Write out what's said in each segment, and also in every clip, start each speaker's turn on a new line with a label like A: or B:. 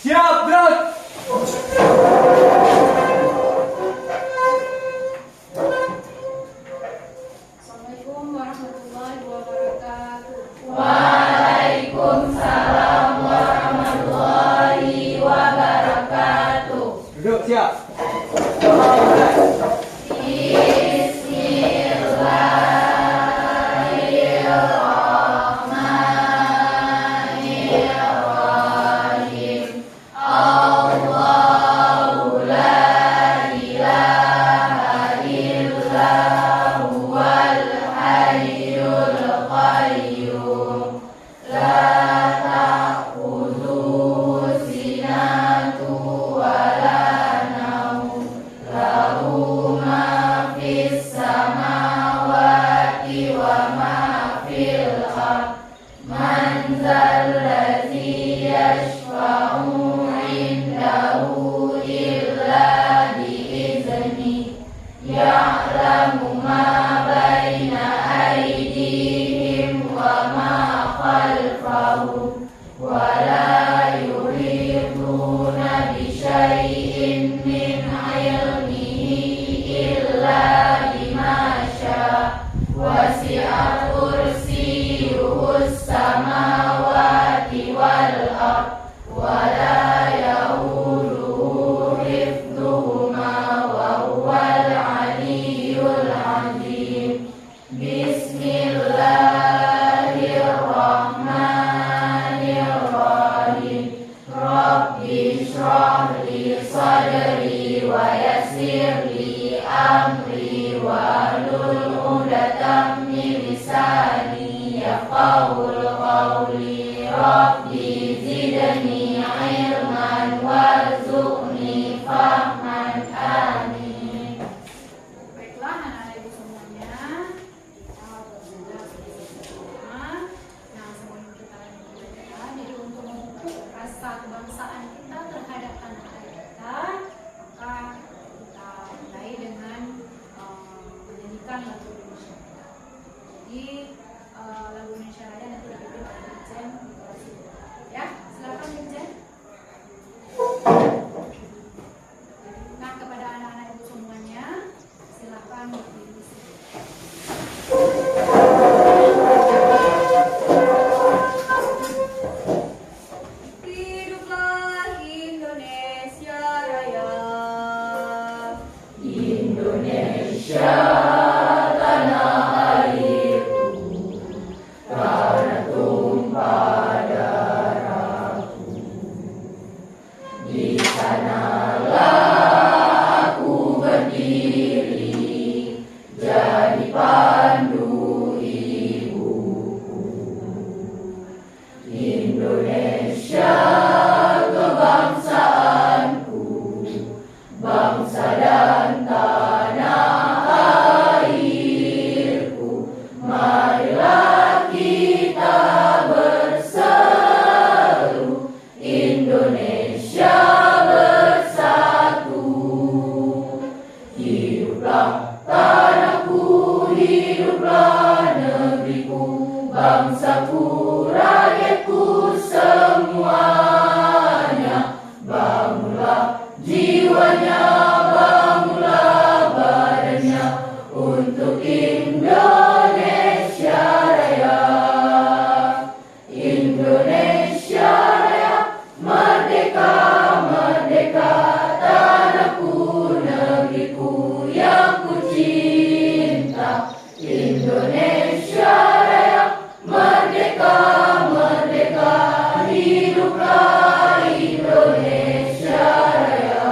A: Siap, gerak.
B: Assalamualaikum warahmatullahi wabarakatuh.
C: Waalaikumsalam warahmatullahi wabarakatuh.
A: Duduk, siap.
C: Bismillahirrahmanirrahim. Allahu la ilaha illa huwal hayyul qayyum. La ta'khudhuhu sinatun wa la nawm. Lahu ma fis samawati wa ma fil ardh. Man zalladzi yashfa'u 'indahu illa bi'idznihi. Ya'lamu ma baina aydihim wa ma khalfahum. Wa la yuhituna bi syai'in min 'ilmihi illa bima syaa. Wasi'a kursiyyuhus samawati wal ardh. Wa la ya'uduhu hifdhuhuma wa huwal 'aliyyul 'azim. Bismillahirrahmanirrahim. Rabbi shrah li sadri wa yassir li amri wahlul 'uqdatam min lisani yafqahul qawli. Rabbi zidni ilman warzuqni fahman. Amin.
B: Baiklah anak-anak ibu semuanya, kita belajar bersama. Nah, sebelum kita lanjut belajar, jadi untuk memupuk rasa kebangsaan kita terhadap tanah air kita, maka kita mulai dengan menyanyikan lagu Indonesia Raya. Jadi lagu Indonesia Raya nanti dipimpin oleh Dirjen Literasi. Ya, silakan Dirjen. Nah, kepada anak-anak ibu semuanya, silakan berdiri di sini. Hiduplah Indonesia Raya.
C: Indonesia tanah airku, tanah tumpah darahku. Di sanalah aku berdiri, jadi pandu ibuku. Indonesia kebangsaanku, bangsa dan tanah airku. Marilah kita berseru, Indonesia bersatu. Hiduplah tanahku, hiduplah negeriku, bangsaku, rakyatku semuanya. Bangunlah jiwanya, bangunlah badannya untuk Indonesia Raya. Indonesia Raya, merdeka, merdeka, tanahku, negeriku yang ku cinta. Indonesia Raya, merdeka, merdeka, hiduplah Indonesia Raya.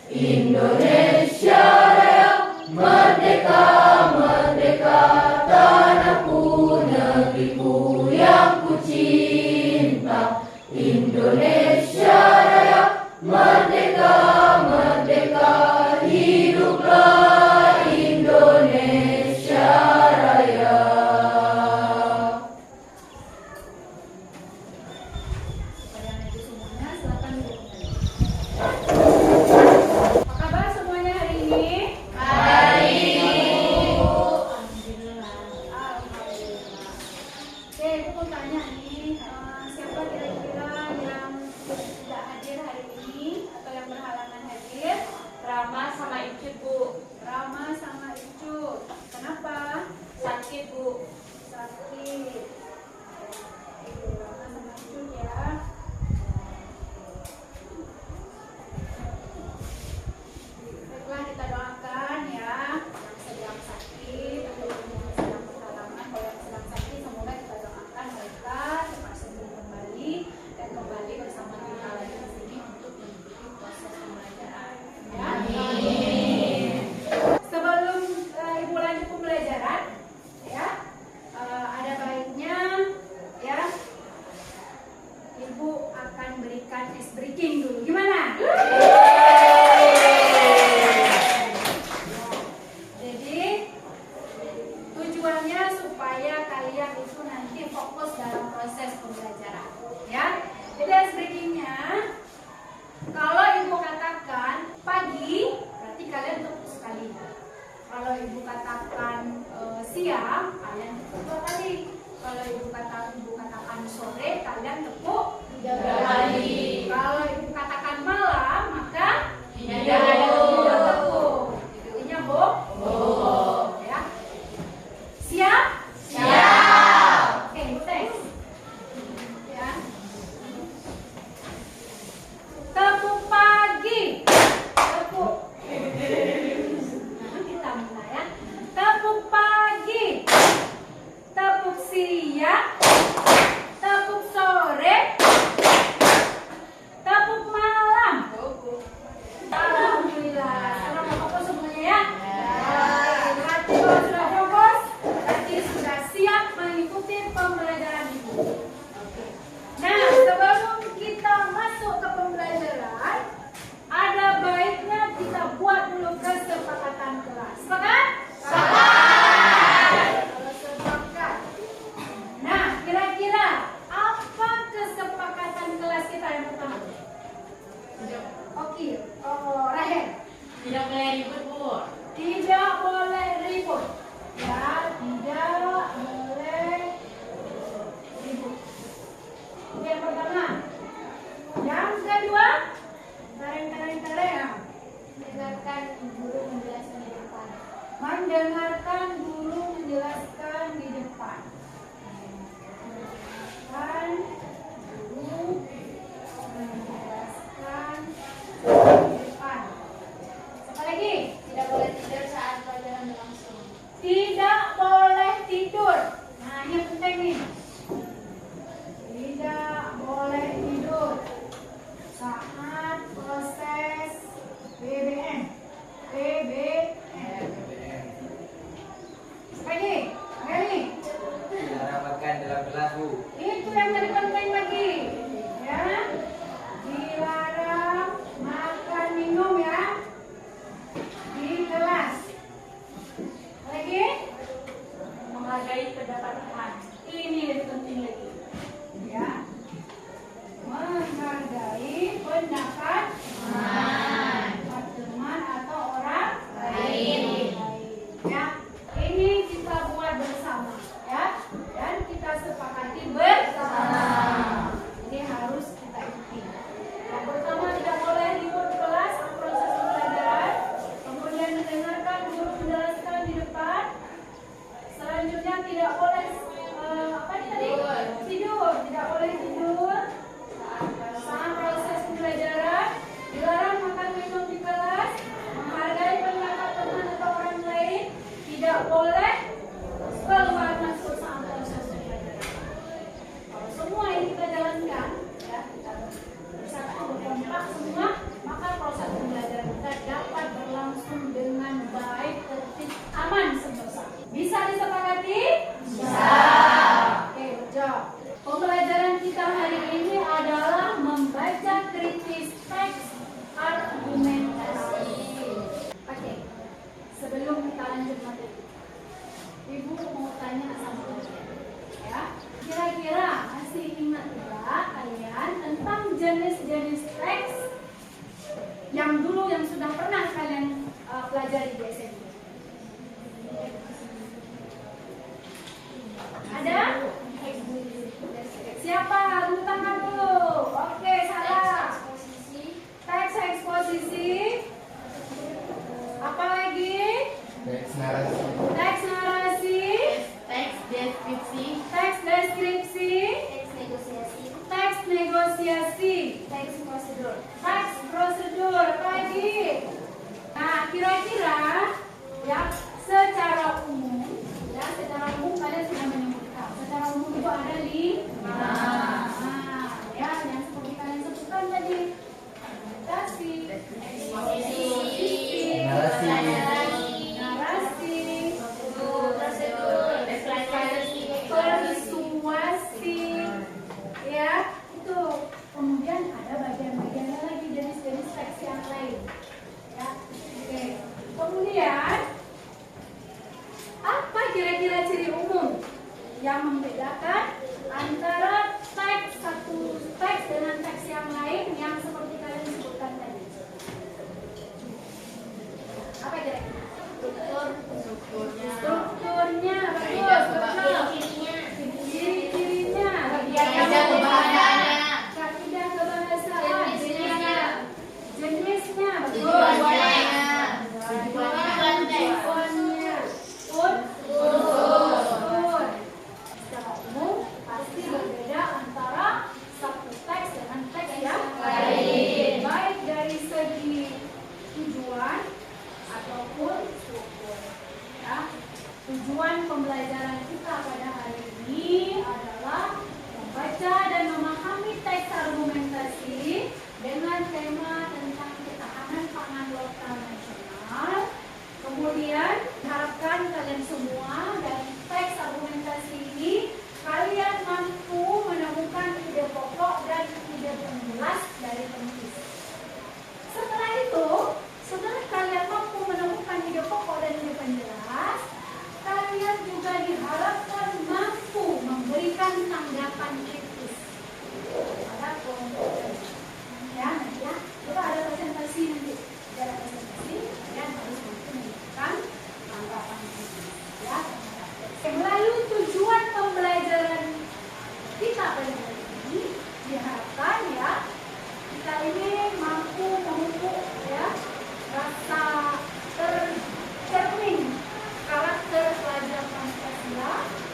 C: Indonesia Raya, merdeka, merdeka, tanahku, negeriku yang ku cinta. Indonesia Raya, merdeka, merdeka, hiduplah Indonesia Raya.
B: Kepada anak ibu semuanya, silakan duduk kembali. Apa kabar semuanya hari ini?
C: Baik.
B: Alhamdulillah. Alhamdulillah. Oke, aku mau tanya nih, siapa kira-kira yang akan berikan ice breaking dulu. Gimana? Jadi tujuannya supaya kalian itu nanti fokus dalam proses pembelajaran, ya. Jadi ice breakingnya, kalau ibu katakan pagi, berarti kalian tepuk sekali. Kalau ibu katakan siang, kalian tepuk 2 kali. Kalau ibu katakan sore, kalian tepuk 3 kali. Kalau ibu katakan malam, maka 3 tepuk. Intinya Bu? Ya. Siap? Siap. Oke, Bu Tess. Ya. Tepuk pagi. Tepuk. Nah, kita mulai ya. Tepuk pagi. Tepuk siang. Tepuk sore. Tepuk malam. Alhamdulillah. Sekarang fokus semuanya ya. Berarti kalau sudah fokus, berarti sudah siap mengikuti pembelajaran ibu. Nah, sebelum kita masuk ke pembelajaran, ada baiknya kita buat dulu kesepakatan kelas. Sepakat? Sepakat. Kalau sepakat. Nah, kira-kira apa kesepakatan kelas kita yang pertama? Oke, Rahel.
C: Tidak boleh ribut, Bu.
B: Tidak boleh ribut. Ya, tidak boleh ribut. Itu yang pertama. Yang kedua, tareng.
A: Dengarkan guru menjelaskan di depan.
B: Mendengarkan guru menjelaskan di depan. Mendengarkan guru menjelaskan di depan. Apa lagi?
A: Tidak boleh tidur saat pelajaran berlangsung.
B: Tidak boleh tidur. Nah, ini penting nih. Tidak boleh tidur saat proses PBN. Lagi, lagi.
D: Dilarang makan dalam kelas, Bu.
B: Itu yang tadi penting lagi. Ya. Dilarang makan minum ya di kelas. Lagi,
C: Menghargai pendapat teman.
B: ini lebih penting lagi. Ya. Menghargai pendapat teman atau orang lain. Ya. Ini kita buat bersama, ya. Dan kita sepakati bersama. Ini harus kita ikuti. Yang pertama, tidak boleh ribut di kelas saat proses pembelajaran. Kemudian mendengarkan guru menjelaskan di depan. Selanjutnya tidak boleh apa ini tadi? Tidur. Tidak boleh tidur saat proses pembelajaran. Dilarang makan minum di kelas. Menghargai pendapat teman atau orang lain. Tidak boleh keluar masuk saat proses pembelajaran. Kalau semua ini kita jalankan, ya, kita bersatu berkompak semua, maka proses pembelajaran kita dapat berlangsung dengan baik, tertib, aman, sentosa. Bisa disepakati? Bisa. Oke, good job. Pembelajaran kita hari ini adalah membaca kritis teks argumentasi. Oke, sebelum kita lanjut materi, Ibu mau tanya sama kalian, ya. Kira-kira masih ingat tidak kalian tentang jenis-jenis teks yang dulu yang sudah pernah kalian pelajari di SMP? Ada? Siapa? Tepuk tangan dulu. Oke, salah. Teks eksposisi. Apa lagi?
D: Teks narasi.
B: Teks narasi.
C: Teks deskripsi.
B: Teks deskripsi.
A: Teks negosiasi.
B: Teks negosiasi.
A: Teks prosedur.
B: Teks prosedur. Apa lagi? Nah, kira-kira ya secara umum, ya secara umum kalian sudah menyebutkan. Secara umum itu ada 5. Nah, ya yang seperti kalian sebutkan tadi. Argumentasi,
C: Eksposisi.
D: Narasi.
B: narasi,
A: Prosedur.
C: Deskripsi.
B: persuasi, ya itu. Kemudian Kemudian, apa kira-kira ciri umum yang membedakan antara teks satu teks dengan teks yang lain yang seperti kalian sebutkan tadi? Apa kira-kira? Strukturnya, bagus, betul. Ciri-cirinya,
C: Kaidah kebahasaannya.
B: kaidah kebahasaan, jenisnya, betul.
C: Tujuannya.
B: Tujuannya, unsur. Secara umum pasti berbeda antara satu teks dengan teks yang lain, baik dari segi tujuan ataupun struktur. Ya. Tujuan pembelajaran kita pada hari ini adalah membaca dan memahami teks argumentasi dengan tema tentang ketahanan pangan lokal nasional. Kemudian diharapkan kalian semua dari teks argumentasi ini kalian mampu menemukan ide pokok dan ide penjelas dari penulis. Setelah itu, setelah kalian mampu menemukan ide pokok dan ide penjelas, kalian juga diharapkan mampu memberikan tanggapan kritis pada kelompok tadi. Ya, nanti ya, kita ada presentasi nanti. Ada presentasi, kalian harus mampu memberikan tanggapan kritis. Ya, melalui tujuan pembelajaran kita pada hari ini diharapkan ya kita ini mampu memupuk ya rasa tercermin karakter pelajar Pancasila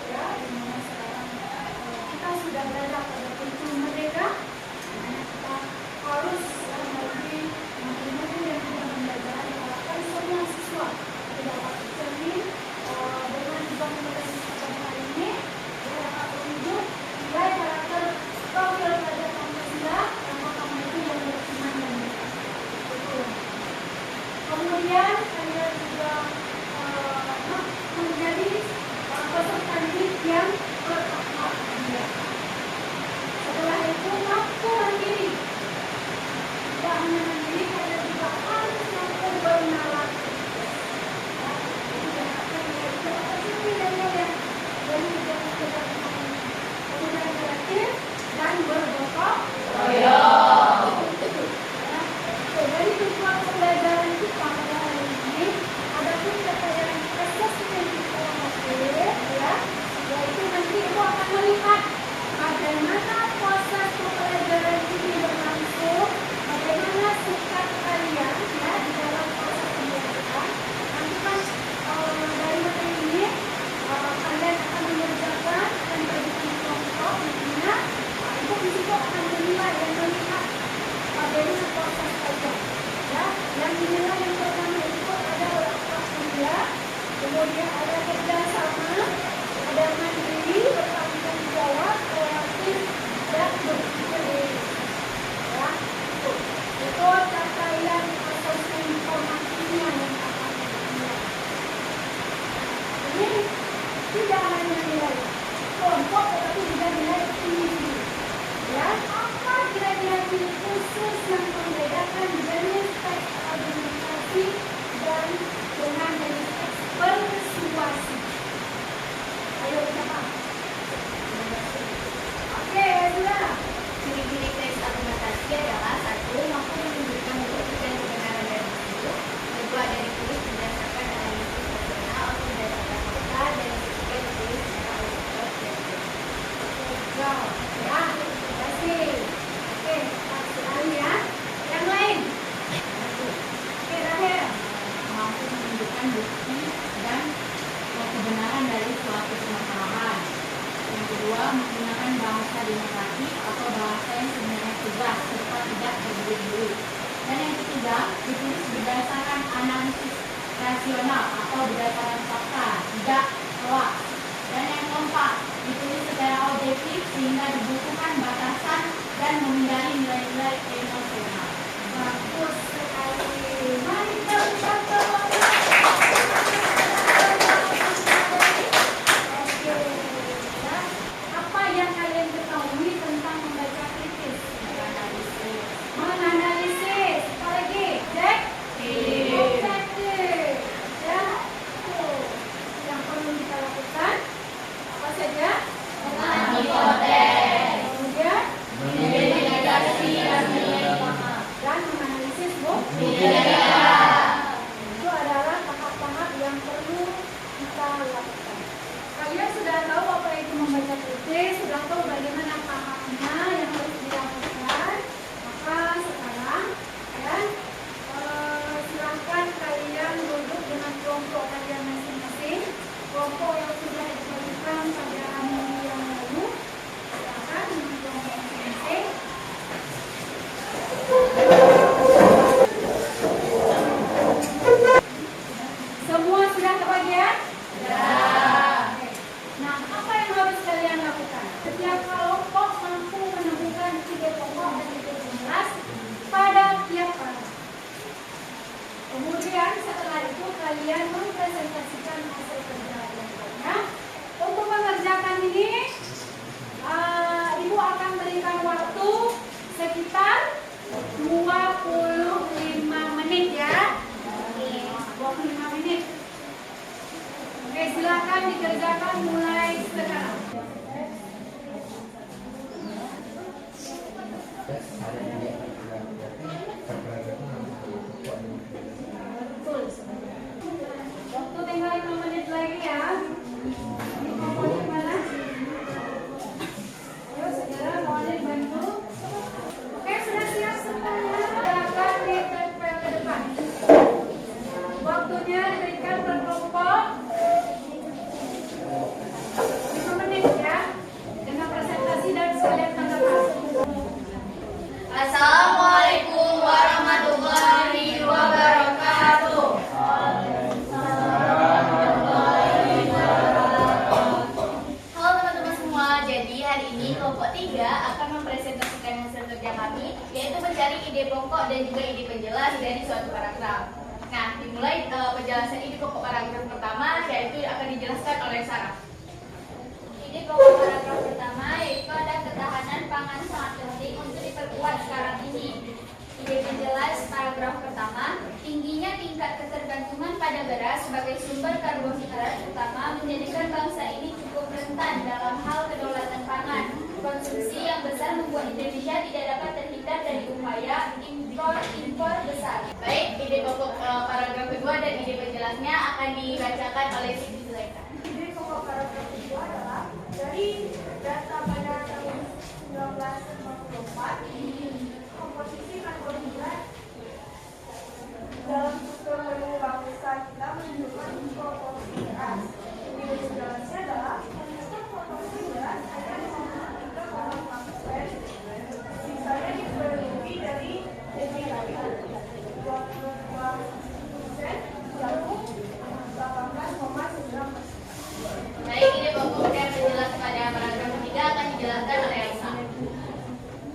B: ya di mana sekarang kita sudah berada pada pintu merdeka di mana kita harus lagi mampu dan juga belajar diharapkan semua siswa dapat tercermin dengan dibangun pada hari ini ya dapat terwujud nilai karakter profil pelajar Pancasila yang mampu dan berkenan dan betul. Kemudian kalian juga menjadi peserta didik yang bertakwa. Setelah itu mampu mandiri. Tidak hanya mandiri, kalian juga harus mampu bernalar. Kemudian kreatif dan bergotong royong. Dari tujuan pembelajaran kita pada hari ini, ada pun kekayaan assessment kita ya, yaitu nanti ibu akan melihat bagaimana proses pembelajaran ini berlangsung, bagaimana sikap kalian ya di dalam proses pembelajaran. Nanti kan dari materi ini kalian akan mengerjakan dan berikan kelompok, nantinya ibu di situ akan menilai dan melihat bagaimana proses kalian. Ya, yang dinilai yang pertama itu ada prakerja, kemudian ada kerjasama, ada mandiri, bertanggung jawab, kreatif, dan berpikir. Ya, itu capaian asesmen informasinya yang akan dinilai. Ini tidak hanya nilai kelompok, tetapi juga nilai individu. Ya, apa kira-kira ciri khusus yang membedakan jenis teks argumentasi dan dengan jenis teks persuasi? Ayo siapa? Oke, sudah.
C: Ciri-ciri teks argumentasi adalah satu, mampu menunjukkan bukti dan kebenaran dari buku. Kedua, dari tulis berdasarkan analisis rasional atau berdasarkan fakta, dan ketiga ditulis secara original dan
B: Wow, ya, terima kasih. Oke, sekali ya. Yang lain? Oke, terakhir.
C: mampu menunjukkan bukti dan kebenaran dari suatu permasalahan. Yang kedua, menggunakan bahasa demokratis atau bahasa yang sebenarnya tegas serta tidak terburu-buru. Dan yang ketiga, ditulis berdasarkan analisis rasional atau berdasarkan fakta, tidak hoax. Dan yang keempat, ditulis secara objektif sehingga dibutuhkan batasan dan menghindari nilai-nilai emosional.
B: Bagus sekali. Mari kita ucapkan selamat. Oke, ya. Apa yang kalian ketahui tentang membaca kritis? Menganalisis. Apa lagi? Objektif. kalian mempresentasikan hasil kerja kalian. Untuk mengerjakan ini, Ibu akan berikan waktu sekitar 25 menit ya. 25 menit. Oke, silakan dikerjakan mulai sekarang. Waktu tinggal 5 menit lagi ya. Ini mau gimana? Ayo segera mohon bantu. Oke, sudah siap semuanya. Silakan ditempel ke depan. Waktunya diberikan per kelompok 5 menit ya. Dengan presentasi dan sekalian tanggapan.
A: Assalamualaikum warahmatullahi wabarakatuh. Halo teman-teman semua, jadi hari ini kelompok 3 akan mempresentasikan hasil kerja kami, yaitu mencari ide pokok dan juga ide penjelas dari suatu paragraf. Nah, dimulai penjelasan ide pokok paragraf pertama, yaitu akan dijelaskan oleh Sarah. Ide pokok paragraf pertama yaitu ada ketahanan pangan sangat penting untuk diperkuat sekarang ini. Ide penjelas paragraf pertama, tingginya tingkat ketergantungan pada beras sebagai sumber karbohidrat utama menjadikan bangsa ini cukup rentan dalam hal kedaulatan pangan. Konsumsi yang besar membuat Indonesia tidak dapat terhindar dari upaya impor besar. Baik, ide pokok paragraf kedua dan ide penjelasnya akan dibacakan oleh Siti Zulaika.
B: Ide pokok paragraf kedua adalah dari data pada tahun 1954, komposisi karbohidrat dalam struktur menu bangsa kita menunjukkan proporsi beras. Ide penjelasnya adalah ternyata proporsi beras hanya 53,4%, sisanya dipenuhi dari daging 22%, jagung 18,9%.
A: Baik, ide pokok dan penjelas pada paragraf ketiga akan dijelaskan oleh Elsa.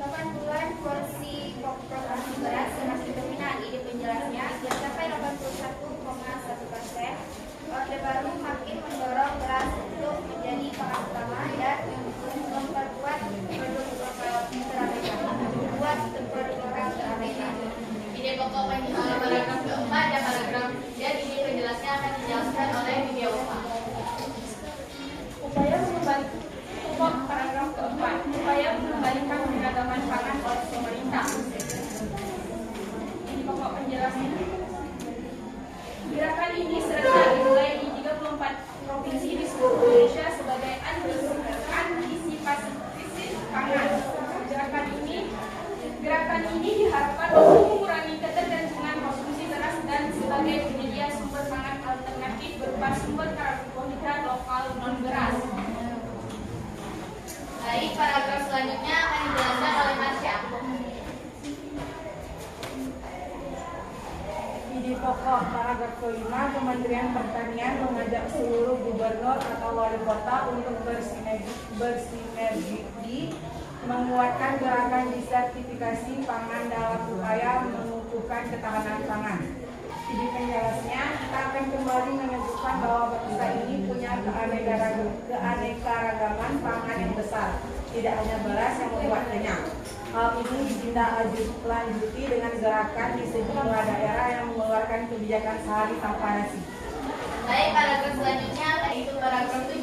E: 8 bulan porsi produksi beras semakin dominan. Ide penjelasnya mencapai 81,1%. Orde Baru makin mendorong beras untuk menjadi pangan utama dan memperkuat produk lokal teramekan. Membuat produk lokal teramekan.
A: Ide pokok paragraf keempat dan paragraf dan ide penjelasnya akan dijelaskan oleh Widya Wofa.
B: Upaya paragraf keempat, upaya mengembalikan perdagangan pangan oleh pemerintah. Ini pokok penjelasannya. Gerakan ini serentak dimulai di 34 provinsi di seluruh Indonesia sebagai antisipasi krisis pangan. Gerakan ini diharapkan untuk mengurangi ketergantungan konsumsi beras dan sebagai penyedia sumber pangan alternatif berupa sumber karbohidrat lokal non beras.
A: Baik, paragraf selanjutnya akan dijelaskan oleh Marsha.
F: Ide pokok paragraf kelima, Kementerian Pertanian mengajak seluruh gubernur atau wali kota untuk bersinergi menguatkan gerakan disertifikasi pangan dalam upaya mengukuhkan ketahanan pangan. Ide penjelasnya, kita akan kembali menunjukkan bahwa bangsa ini punya keanekaragaman pangan yang besar, tidak hanya beras yang membuat kenyang. Hal ini ditindaklanjuti dengan gerakan di sejumlah daerah yang mengeluarkan kebijakan sehari tanpa nasi.
A: Baik, paragraf selanjutnya yaitu paragraf 7.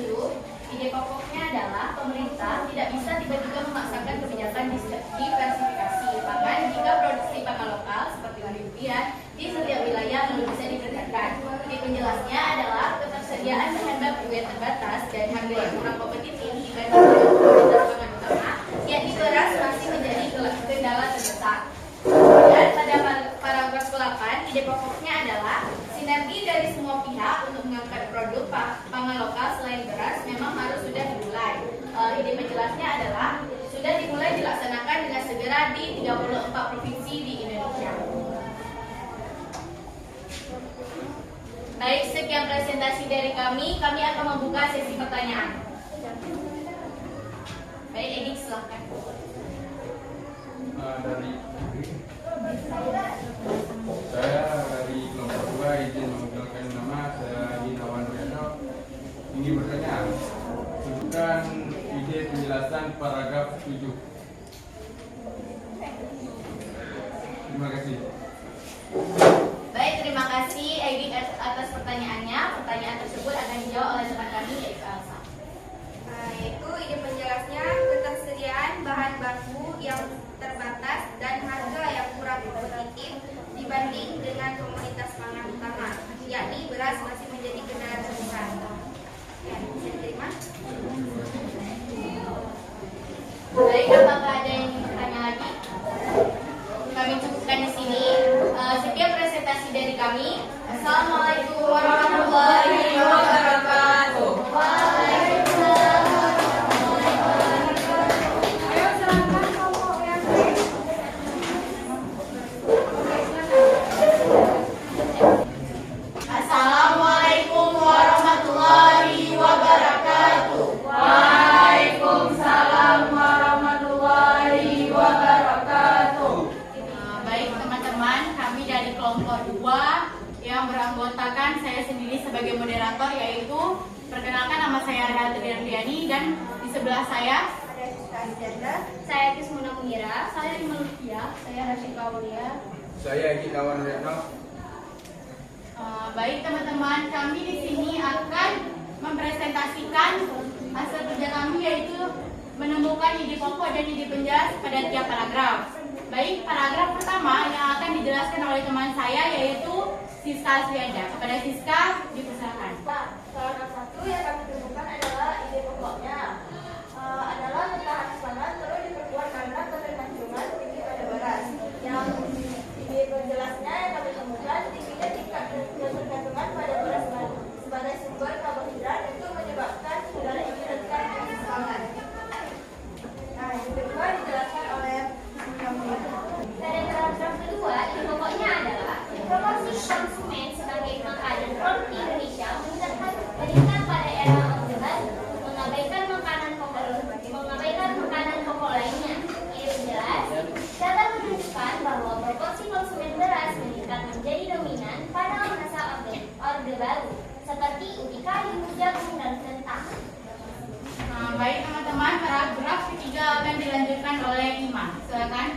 A: Ide pokoknya adalah pemerintah tidak bisa tiba-tiba memaksakan kebijakan diversifikasi pangan jika produksi pangan lokal seperti umbi-umbian di setiap wilayah belum bisa diperlihatkan. Ide penjelasnya adalah ketersediaan bahan baku yang terbatas dan harga yang kurang kompetitif dibandingkan komoditas pangan utama, yakni beras masih menjadi kendala terbesar. Dan pada paragraf ke-8, ide pokoknya adalah sinergi dari semua pihak untuk mengangkat produk pangan lokal selain beras memang harus sudah dimulai. Ide penjelasnya adalah sudah dimulai dilaksanakan dengan segera di 34 provinsi di Indonesia. Baik, sekian presentasi dari kami. Kami akan membuka sesi pertanyaan. Baik, Edik, silahkan.
G: Saya dari kelompok 2 izin mengucapkan nama ingin bertanya, tunjukkan ide penjelasan paragraf 7. Terima kasih.
A: Baik, terima kasih Egi atas pertanyaannya. Pertanyaan tersebut akan dijawab oleh teman kami yaitu Elsa.
E: Yaitu ide penjelasnya ketersediaan bahan baku yang terbatas dan harga yang kurang kompetitif dibanding dengan komoditas pangan utama, yakni beras masih menjadi kendala terbesar. Ya, bisa diterima?
A: Baik, apakah ada yang ingin bertanya lagi? Kami cukupkan di sini. Sekian presentasi dari kami. Assalamualaikum warahmatullahi wabarakatuh. Waalaikumsalam.
B: Ayo silakan kelompok yang lain.
A: Assalamualaikum warahmatullahi wabarakatuh.
C: Waalaikumsalam warahmatullahi wabarakatuh.
A: Baik teman-teman, kami dari kelompok 2 yang beranggotakan saya sendiri sebagai moderator, yaitu perkenalkan nama saya Rehat Triandiani dan di sebelah saya
E: Ada Siska Azianda.
A: saya Kismuna Mungira, saya Imelvia, saya Rasyika Aulia.
G: Saya Egi Kawan Retno.
A: Baik teman-teman, kami di sini akan mempresentasikan hasil kerja kami, yaitu menemukan ide pokok dan ide penjelas pada tiap paragraf. Baik, paragraf pertama yang akan dijelaskan oleh teman saya yaitu Siska Asrianda. Kepada Siska, dipersilakan.
E: Paragraf 1 yang kami temukan adalah ide pokoknya adalah ketahanan pangan perlu diperkuat karena ketergantungan tinggi pada beras. Yang ide penjelasnya yang kami temukan tingginya tingkat ketergantungan pada beras sebagai sumber karbohidrat itu menyebabkan negara ini rentan krisis pangan. Nah, yang kedua dijelaskan oleh
A: Pada paragraf kedua, ide pokoknya adalah proporsi konsumen sebagai makanan produk Indonesia meningkat pada era Orde Baru, mengabaikan makanan pokok lainnya. Ide penjelas dapat menunjukkan bahwa proporsi konsumen beras meningkat menjadi dominan pada masa Orde Baru, seperti ubi kayu, jagung, dan kentang. Baik teman-teman, paragraf ketiga akan dilanjutkan oleh Ima. Silakan.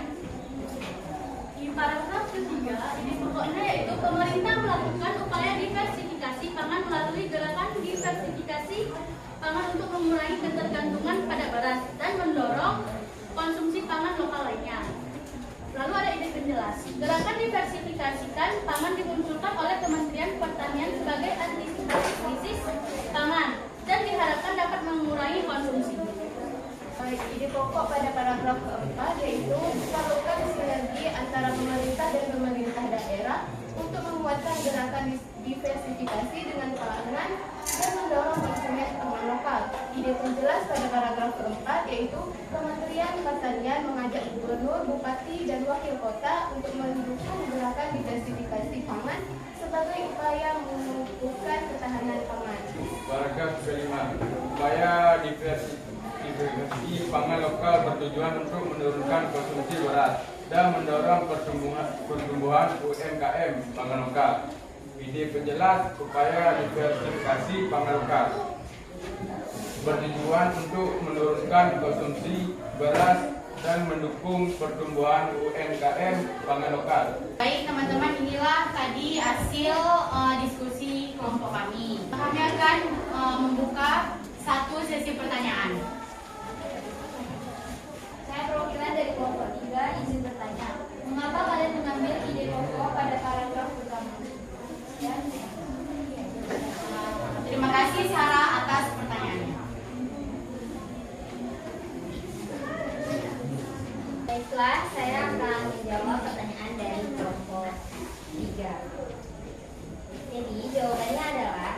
H: Di paragraf ketiga, ini pokoknya yaitu pemerintah melakukan upaya diversifikasi pangan melalui gerakan diversifikasi pangan untuk mengurangi ketergantungan pada beras dan mendorong konsumsi pangan lokal lainnya. Lalu ada ide penjelas. Gerakan diversifikasikan pangan dimunculkan oleh Kementerian Pertanian sebagai antisipasi krisis pangan dan diharapkan dapat mengurangi konsumsi.
A: Baik, ide pokok pada paragraf keempat yaitu melakukan sinergi antara pemerintah dan pemerintah daerah untuk menguatkan gerakan diversifikasi dengan pangan dan mendorong konsumen pangan lokal. Ide penjelas pada paragraf keempat yaitu Kementerian Pertanian mengajak gubernur, bupati, dan wakil kota untuk mendukung gerakan diversifikasi pangan sebagai upaya menumbuhkan ketahanan pangan.
G: Paragraf kelima, upaya diversifikasi pangan lokal bertujuan untuk menurunkan konsumsi beras dan mendorong pertumbuhan UMKM pangan lokal. Ide penjelas upaya diversifikasi pangan lokal bertujuan untuk menurunkan konsumsi beras dan mendukung pertumbuhan UMKM pangan lokal.
A: Baik teman-teman, inilah tadi hasil diskusi kelompok kami. Kami akan membuka satu sesi pertanyaan. Saya perwakilan dari kelompok 3 izin bertanya, mengapa kalian mengambil ide pokok pada paragraf pertama? Terima kasih Sarah atas pertanyaannya.
E: Baiklah, saya akan menjawab pertanyaan dari kelompok 3. Jadi jawabannya adalah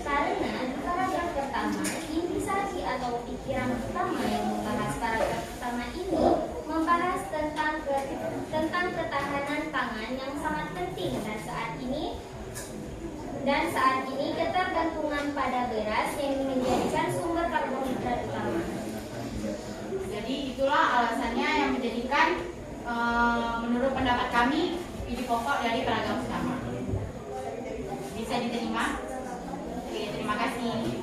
E: karena di paragraf pertama, intisari atau pikiran pertama yang membahas paragraf pertama ini membahas tentang ketahanan pangan yang sangat penting dan saat ini ketergantungan pada beras yang menjadikan sumber karbohidrat utama.
A: Jadi itulah alasannya yang menjadikan menurut pendapat kami ide pokok dari paragraf pertama. Bisa diterima? Oke, terima kasih.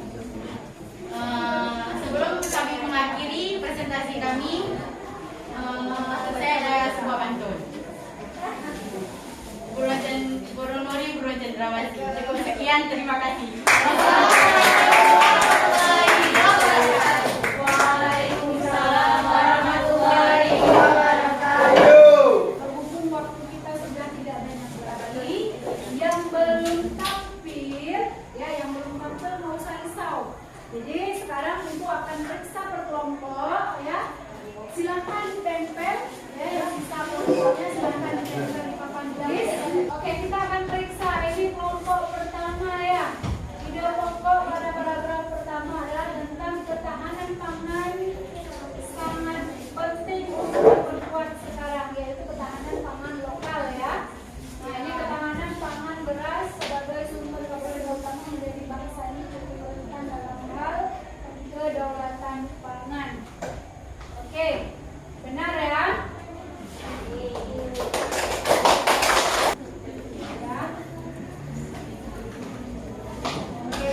A: presentasi kami, saya ada sebuah pantun. Guru Nuri, Guru Cendrawati. Cukup sekian, terima kasih. Waalaikumsalam warahmatullahi wabarakatuh.
B: Berhubung waktu kita sudah tidak banyak lagi, yang belum tampil, ya yang belum tampil nggak usah risau. Jadi sekarang Ibu akan periksa per kelompok, ya. Silakan ditempel, ya yang bisa kelompoknya silakan ditempel di papan tulis. Oke, kita akan periksa ini kelompok pertama ya. Ide pokok pada paragraf pertama adalah tentang ketahanan pangan sangat penting untuk diperkuat sekarang, yaitu ketahanan pangan lokal ya. Nah, ini ketahanan pangan beras sebagai sumber kedaulatan utama menjadi bangsa ini prioritas dalam hal kedaulatan pangan. Oke, benar ya? Ya. Oke.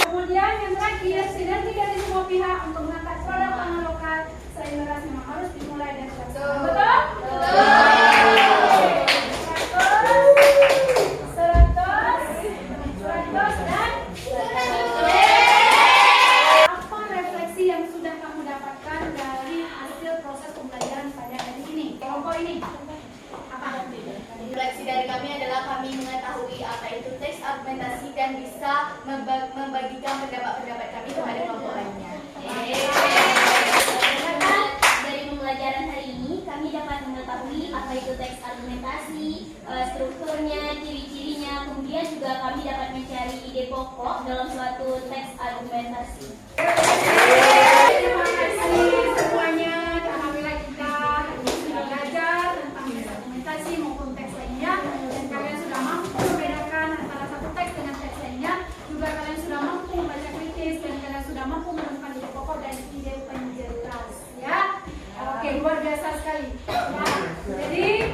B: Kemudian yang terakhir, sinergi dari semua pihak untuk mengangkat produk pangan lokal selain beras memang harus dimulai dari pelaksanaan. Betul? Seratus dan apa refleksi yang sudah kamu dapatkan dari hasil proses pembelajaran pada hari ini? Kelompok ini apa?
A: Refleksi dari kami adalah kami mengetahui apa itu teks argumentasi dan bisa membagikan pendapat-pendapat kami kepada kelompok lainnya.
H: Dari pembelajaran hari ini, kami dapat mengetahui apa itu teks argumentasi, strukturnya, ciri-cirinya, kemudian juga kami dapat mencari ide pokok dalam suatu teks argumentasi.
B: Terima kasih semuanya. Alhamdulillah kita hari ini sudah belajar tentang teks argumentasi maupun teks lainnya, dan kalian sudah mampu membedakan antara satu teks dengan teks lainnya. Juga kalian sudah mampu membaca kritis dan kalian sudah mampu menemukan ide pokok dan ide penjelas. Ya, oke, luar biasa sekali. Ya, jadi